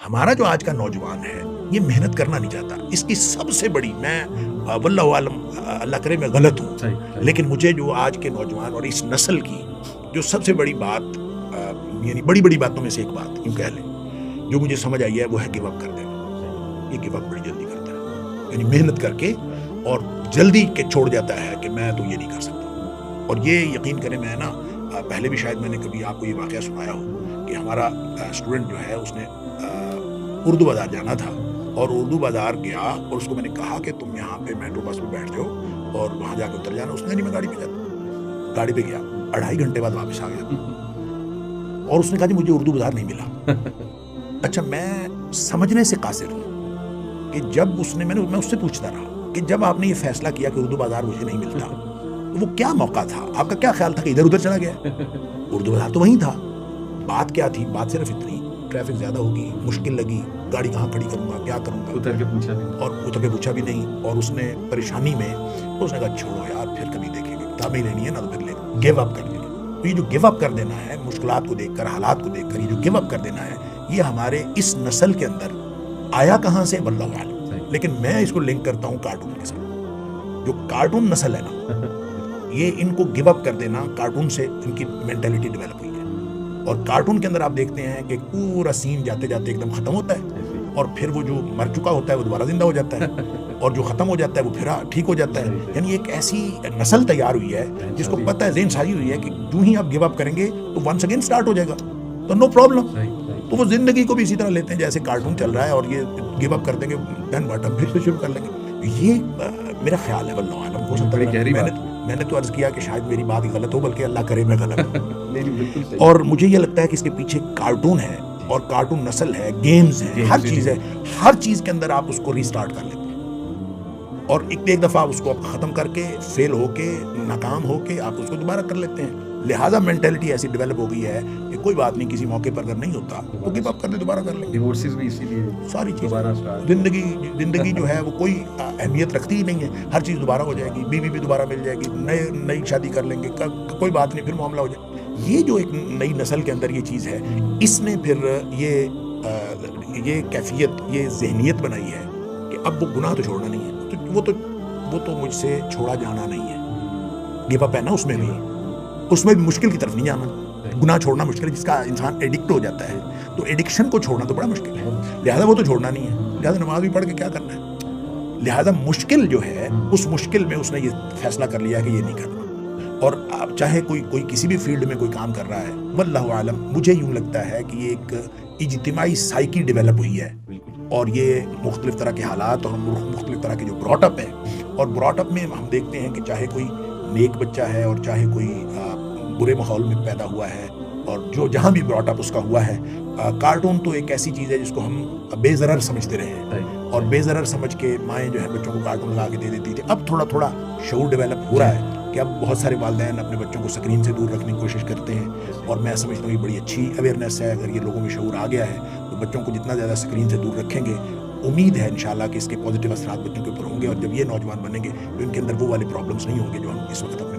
ہمارا جو آج کا نوجوان ہے یہ محنت کرنا نہیں چاہتا. اس کی سب سے بڑی, میں واللہ عالم, اللہ کرے میں غلط ہوں, لیکن مجھے جو آج کے نوجوان اور اس نسل کی جو سب سے بڑی بات, یعنی بڑی بڑی باتوں میں سے ایک بات یوں کہہ لیں جو مجھے سمجھ آئی ہے, وہ ہے گیو اپ کر دینا. یہ گیو اپ بڑی جلدی کرتا ہے, یعنی محنت کر کے اور جلدی کے چھوڑ جاتا ہے کہ میں تو یہ نہیں کر سکتا. اور یہ یقین کریں, میں نا پہلے بھی شاید میں نے کبھی آپ کو یہ واقعہ سنایا ہو کہ ہمارا اسٹوڈنٹ جو ہے اس نے اردو بازار جانا تھا, اور اردو بازار گیا اور اس کو میں نے کہا کہ تم یہاں پہ میٹرو بس پہ بیٹھ جاؤ اور وہاں جا کے اتر جانا. اس نے نہیں, میں گاڑی پہ جاتا. گاڑی پہ گیا, 2.5 گھنٹے بعد واپس آ گیا, اور اس نے کہا جی مجھے اردو بازار نہیں ملا. اچھا, میں سمجھنے سے قاصر ہوں کہ جب اس نے, میں اس سے پوچھتا رہا کہ جب آپ نے یہ فیصلہ کیا کہ اردو بازار مجھے نہیں ملتا, وہ کیا موقع تھا, آپ کا کیا خیال تھا کہ ادھر ادھر چلا گیا؟ اردو بازار تو وہیں تھا. بات کیا تھی؟ بات صرف اتنی, ٹریفک زیادہ ہوگی, مشکل لگی, گاڑی کہاں کھڑی کروں گا, کیا کروں گا, اتر کے پوچھا بھی نہیں. اور اس نے پریشانی میں اس نے کہا چھوڑو یار, پھر کبھی دیکھیں گے, کتابیں لینا ہے نا تو پھر لے, گیو اپ کر دینا. تو یہ جو گیو اپ کر دینا ہے, مشکلات کو دیکھ کر, حالات کو دیکھ کر, یہ جو گیو اپ کر دینا ہے, یہ ہمارے اس نسل کے اندر آیا کہاں سے واللہ اعلم. لیکن میں اس کو لنک کرتا ہوں کارٹون کے ساتھ. جو کارٹون نسل ہے نا, یہ ان کو گیو اپ کر دینا, کارٹون سے ان کی مینٹلٹی ڈیولپ ہوئی ہے. اور کارٹون کے اندر آپ دیکھتے ہیں کہ پورا سین جاتے جاتے ایک دم ختم ہوتا ہے, اور پھر وہ جو مر چکا ہوتا ہے وہ دوبارہ زندہ ہو جاتا ہے, اور جو ختم ہو جاتا ہے وہ پھر ٹھیک ہو جاتا ہے. یعنی ایک ایسی نسل تیار ہوئی ہے جس کو پتہ ہے, ذہن سازی ہوئی ہے کہ جو ہی آپ گیو اپ کریں گے تو ونس اگین سٹارٹ ہو جائے گا, تو نو پرابلم. تو وہ زندگی کو بھی اسی طرح لیتے ہیں جیسے کارٹون چل رہا ہے, اور یہ گیو اپ کر دیں گے, دین باٹم پھر سے شروع کر لیں گے. یہ میرا خیال ہے, واللہ عالم. ہو سکتا ہے میں نے تو عرض کیا کہ شاید میری بات غلط ہو, بلکہ اللہ کرے میں غلط ہوں. اور مجھے یہ لگتا ہے کہ اس کے پیچھے کارٹون ہے, اور کارٹون نسل ہے, گیمز ہیں, ہر چیز ہے. ہر چیز کے اندر آپ اس کو ریسٹارٹ کر لیتے ہیں, اور ایک دفعہ اس کو آپ ختم کر کے, فیل ہو کے, ناکام ہو کے, آپ اس کو دوبارہ کر لیتے ہیں. لہٰذا مینٹلٹی ایسی ڈیولپ ہو گئی ہے کہ کوئی بات نہیں, کسی موقع پر اگر نہیں ہوتا تو گیو اپ کر دے, دوبارہ کر لیں. ڈیورسز بھی اسی لیے, ساری چیزیں, زندگی جو ہے وہ کوئی اہمیت رکھتی ہی نہیں ہے. ہر چیز دوبارہ ہو جائے گی, بیوی بھی دوبارہ مل جائے گی, نئی شادی کر لیں گے, کوئی بات نہیں, پھر معاملہ ہو جائے. یہ جو ایک نئی نسل کے اندر یہ چیز ہے, اس نے پھر یہ کیفیت, یہ ذہنیت بنائی ہے کہ اب وہ گناہ تو چھوڑنا نہیں ہے, وہ تو مجھ سے چھوڑا جانا نہیں ہے. گیو اپ ہے نا, اس میں بھی مشکل کی طرف نہیں جانا. گناہ چھوڑنا مشکل ہے, جس کا انسان ایڈکٹ ہو جاتا ہے, تو ایڈکشن کو چھوڑنا تو بڑا مشکل ہے. لہٰذا وہ تو چھوڑنا نہیں ہے, لہٰذا نماز بھی پڑھ کے کیا کرنا ہے. لہٰذا مشکل جو ہے, اس مشکل میں اس نے یہ فیصلہ کر لیا کہ یہ نہیں کرنا. اور اب چاہے کوئی کسی بھی فیلڈ میں کوئی کام کر رہا ہے, واللہ عالم, مجھے یوں لگتا ہے کہ یہ ایک اجتماعی سائیکی ڈیولپ ہوئی ہے, اور یہ مختلف طرح کے حالات اور مختلف طرح کے جو براٹ اپ ہے, اور براٹ اپ میں ہم دیکھتے ہیں کہ چاہے کوئی نیک بچہ ہے اور چاہے کوئی برے ماحول میں پیدا ہوا ہے, اور جو جہاں بھی براٹ اپ اس کا ہوا ہے, کارٹون تو ایک ایسی چیز ہے جس کو ہم بے ضرر سمجھتے رہے ہیں, اور بے ضرر سمجھ کے مائیں جو ہے بچوں کو کارٹون لگا کے دے دیتی تھی. اب تھوڑا شعور ڈیولپ ہو رہا ہے کہ اب بہت سارے والدین اپنے بچوں کو اسکرین سے دور رکھنے کی کوشش کرتے ہیں, اور میں سمجھتا ہوں یہ بڑی اچھی اویئرنیس ہے. اگر یہ لوگوں میں شعور آ گیا ہے تو بچوں کو جتنا زیادہ اسکرین سے دور رکھیں گے, امید ہے انشاءاللہ کہ اس کے پازیٹیو اثرات بچوں کے اوپر ہوں گے, اور جب یہ نوجوان بنیں گے تو ان کے اندر وہ والے پرابلمس نہیں ہوں گے جو ہم اس وقت اپنے